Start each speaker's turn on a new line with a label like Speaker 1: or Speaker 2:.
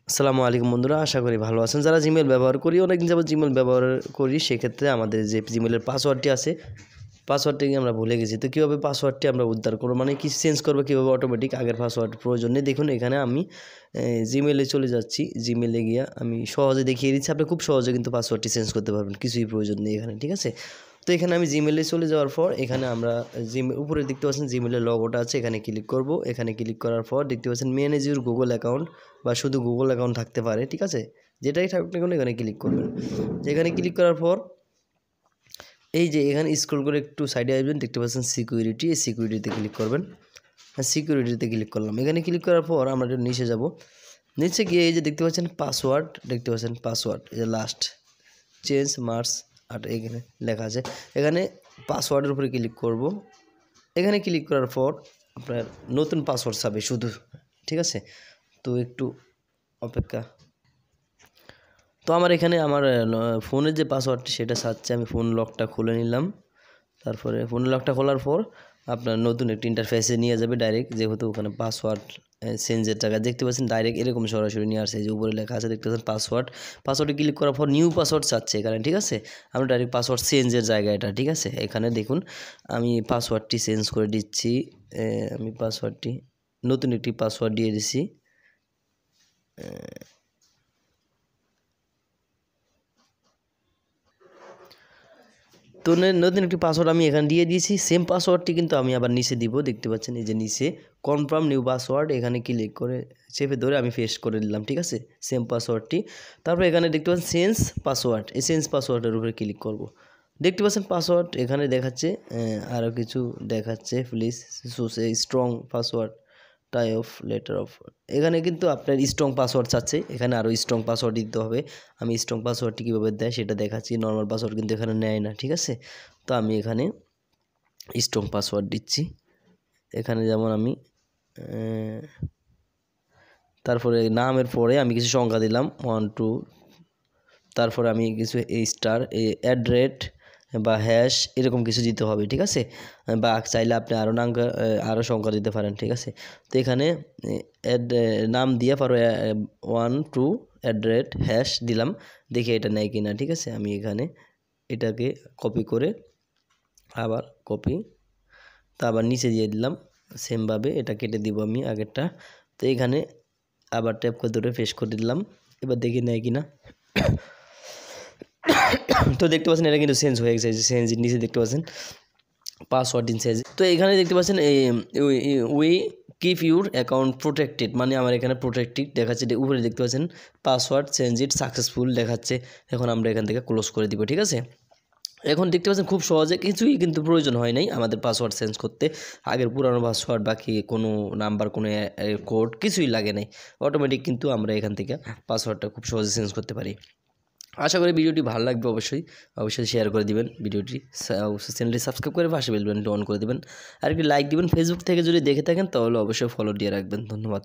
Speaker 1: আসসালামু আলাইকুম বন্ধুরা, আশা করি ভালো আছেন। যারা জিমেল ব্যবহার করি, অনেকদিন যাবত জিমেল ব্যবহার করি, সেক্ষেত্রে আমাদের যে জিমেলের পাসওয়ার্ডটি আছে, পাসওয়ার্ডটি আমরা ভুলে গেছি। তো কীভাবে পাসওয়ার্ডটি আমরা উদ্ধার করবো, মানে কি চেঞ্জ করবো কীভাবে অটোমেটিক, আগের পাসওয়ার্ড প্রয়োজন নেই। দেখুন এখানে আমি জিমেলে চলে যাচ্ছি। জিমেলে গিয়ে আমি সহজে দেখিয়ে দিচ্ছি, আপনি খুব সহজে কিন্তু পাসওয়ার্ডটি চেঞ্জ করতে পারবেন, কিছুই প্রয়োজন নেই এখানে, ঠিক আছে। তো এখানে আমি জিমেলে চলে যাওয়ার পর এখানে আমরা উপরে দেখতে পাচ্ছেন জিমেলের লগোটা আছে, এখানে ক্লিক করব। এখানে ক্লিক করার পর দেখতে পাচ্ছেন ম্যানেজ ইউর গুগল অ্যাকাউন্ট, বা শুধু গুগল অ্যাকাউন্ট থাকতে পারে, ঠিক আছে। যেটাই থাকুক না কেন এখানে ক্লিক করবেন। এখানে ক্লিক করার পর এই যে এখানে স্ক্রল করে একটু সাইডে আসবেন, দেখতে পাচ্ছেন সিকিউরিটি, এই সিকিউরিটিতে ক্লিক করবেন। সিকিউরিটিতে ক্লিক করলাম। এখানে ক্লিক করার পর আমরা একটু নিচে যাব। নিচে গিয়ে এই যে দেখতে পাচ্ছেন পাসওয়ার্ড, দেখতে পাচ্ছেন পাসওয়ার্ড, এই যে লাস্ট চেঞ্জ মার্চ আর এখানে লেখা আছে। এখানে পাসওয়ার্ডের উপরে ক্লিক করব। এখানে ক্লিক করার পর আপনার নতুন পাসওয়ার্ড চাবে শুধু, ঠিক আছে। তো একটু অপেক্ষা। তো আমার এখানে আমার ফোনের যে পাসওয়ার্ডটি সেটা চাচ্ছে, আমি ফোন লকটা খুলে নিলাম। তারপরে ফোন লকটা খোলার পর আপনার নতুন একটি ইন্টারফেসে নিয়ে যাবে ডাইরেক্ট, যেহেতু ওখানে পাসওয়ার্ড চেঞ্জের জায়গায় দেখতে পাচ্ছেন ডাইরেক্ট এরকম সরাসরি নিয়ে আসছে। যে উপরে লেখা আছে দেখতে পাচ্ছেন পাসওয়ার্ডে ক্লিক করার পর নিউ পাসওয়ার্ড চাচ্ছে এখানে, ঠিক আছে। আমরা ডাইরেক্ট পাসওয়ার্ড চেঞ্জের জায়গা এটা, ঠিক আছে। এখানে দেখুন আমি পাসওয়ার্ডটি চেঞ্জ করে দিচ্ছি। আমি পাসওয়ার্ডটি নতুন একটি পাসওয়ার্ড দিয়ে দিচ্ছি। তো নতুন একটি পাসওয়ার্ড আমি এখানে দিয়ে দিয়েছি। সেম পাসওয়ার্ডটি কিন্তু আমি আবার নিচে দিব, দেখতে পাচ্ছেন এই যে নিচে কনফার্ম নিউ পাসওয়ার্ড, এখানে ক্লিক করে চেপে ধরে আমি পেস্ট করে দিলাম, ঠিক আছে, সেম পাসওয়ার্ডটি। তারপর এখানে দেখতে পাচ্ছেন চেঞ্জ পাসওয়ার্ড, এই চেঞ্জ পাসওয়ার্ডের উপরে ক্লিক করব। দেখতে পাচ্ছেন পাসওয়ার্ড এখানে দেখাচ্ছে, আরও কিছু দেখাচ্ছে, please choose a strong password type of letter of. এখানে কিন্তু আপনার স্ট্রং পাসওয়ার্ড চাচ্ছে, এখানে আরও স্ট্রং পাসওয়ার্ড দিতে হবে। আমি স্ট্রং পাসওয়ার্ডটি কীভাবে দেয় সেটা দেখাচ্ছি। নর্মাল পাসওয়ার্ড কিন্তু এখানে নেয় না, ঠিক আছে। তো আমি এখানে স্ট্রং পাসওয়ার্ড দিচ্ছি। এখানে যেমন আমি তারপরে নামের পরে আমি কিছু সংখ্যা দিলাম 1 2, তারপরে আমি কিছু স্টার অ্যাড্রেট বা হ্যাশ এরকম কিছু দিতে হবে, ঠিক আছে। বা চাইলে আপনি আরও সংখ্যা দিতে পারেন, ঠিক আছে। তো এখানে নাম দিয়ে পারো 1 2 অ্যাড্রেট হ্যাশ দিলাম, দেখি এটা নেয় কিনা, ঠিক আছে। আমি এখানে এটাকে কপি করে আবার কপি, তা আবার নিচে দিয়ে দিলাম সেমভাবে, এটা কেটে দিব আমি আগেরটা। তো এখানে আবার ট্যাপ করে ধরে পেস্ট করে দিলাম, এবার দেখি নেয় কিনা। তো দেখতে পাচ্ছেন এটা কিন্তু চেঞ্জ হয়ে গেছে, চেঞ্জ নিচে দেখতে পাচ্ছেন পাসওয়ার্ড ইন চেঞ্জ। তো এখানে দেখতে পাচ্ছেন we keep your account protected, মানে আমার এখানে প্রোটেক্টেড দেখাচ্ছে। উপরে দেখতে পাচ্ছেন পাসওয়ার্ড চেঞ্জ ইট সাকসেসফুল দেখাচ্ছে। এখন আমরা এখান থেকে ক্লোজ করে দিব, ঠিক আছে। এখন দেখতে পাচ্ছেন খুব সহজে, কিছুই কিন্তু প্রয়োজন হয় নাই আমাদের পাসওয়ার্ড চেঞ্জ করতে। আগের পুরানো পাসওয়ার্ড বাকি কোনো নাম্বার কোনো কোড কিছুই লাগে নাই, অটোমেটিক কিন্তু আমরা এখান থেকে পাসওয়ার্ডটা খুব সহজে চেঞ্জ করতে পারি। আশা করি ভিডিওটি ভালো লাগবে, অবশ্যই শেয়ার করে দিবেন ভিডিওটি, অবশ্যই চ্যানেলটি সাবস্ক্রাইব করে পাশে বেল বাটনটি অন করে দেবেন, আর একটি লাইক দিবেন। ফেসবুক থেকে যদি দেখে থাকেন তাহলে অবশ্যই ফলো দিয়ে রাখবেন। ধন্যবাদ।